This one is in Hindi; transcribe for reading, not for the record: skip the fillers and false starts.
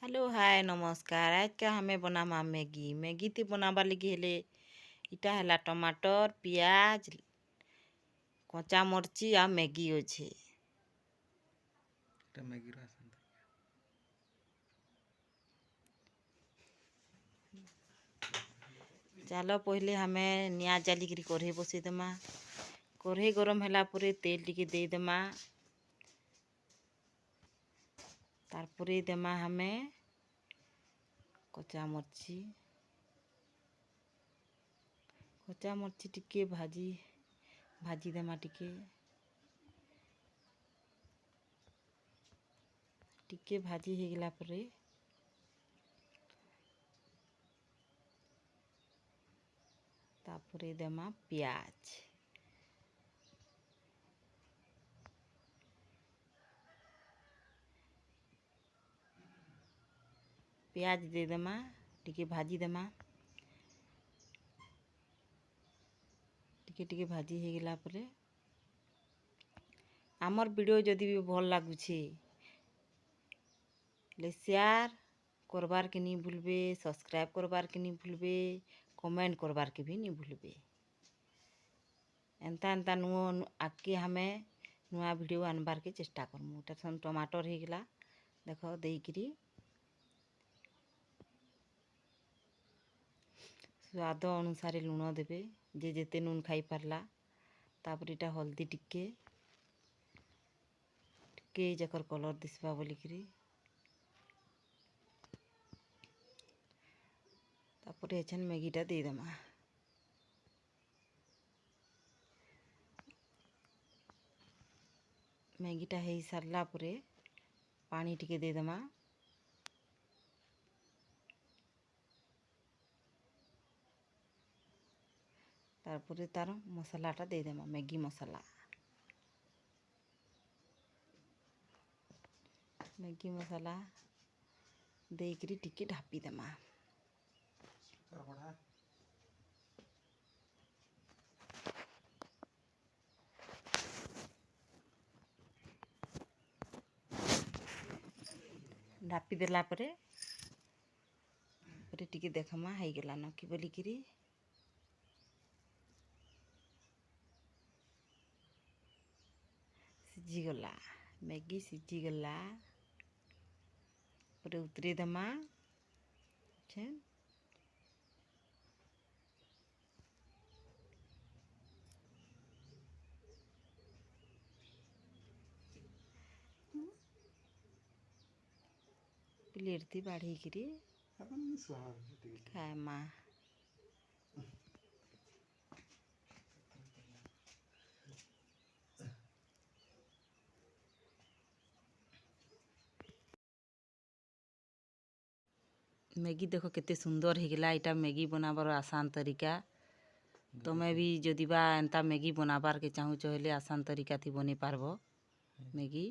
हेलो हाय नमस्कार। आज का हमें बनामा मैगी मैगी ती बनाबार लगी हेले इटा हैला टमाटर पियाज कच्चा मरची आ मैगी अच्छे। मैगीर आसान चलो पहले हमें निया जाली करी कढ़ई बसई देमा। कढ़ई गरम हैला परे तेल टिके दे देमा। तारपरे देमा हमें कच्चा मरची टिके भाजी देमा टिके भाजी हो गला परे तापरे देमा पियाज दे देमा टिके भाजी देमा। टिके भाजी हो गला परे आमर वीडियो जदि भी भल लगुछे ले शेयर करबार के नहीं भूलबे, सब्सक्राइब करबार के नहीं भूलबे, कमेंट करबार के भी नहीं भूलबे। एंता एंता नुआ आगे हमें नुआ वीडियो आनबार के चेष्टा करमु। टमाटर हो गला देखो देकरी स्वाद अनुसार लुण देबे जे जेते नून खाई पारला। तापर इटा हल्दी टिके जकर कलर दिसबा बोलिकरी तापर एछन मैगीटा दे देमा। मैगीटा हो सारला परे पानी टिके दे देमा। तारपरे तार मसलाटा दे देमा मैगी मसला देकरी टिके ढापी देमा। ढापी देला परे टिके देखमा हाई गला न कि बोलिकरी सिझीगला मैगी सिझीगला परे उतरे देमा। प्लेट थी बाढ़ी करी खाए माँ मैगी देखो केते सुंदर हो गला। इटा मैगी बनाबार आसान तरीका। तुम्हें भी जदि बा एंता मैगी बनाबार के चाहूच हेले आसान तरीका थी बनी पारबो मैगी।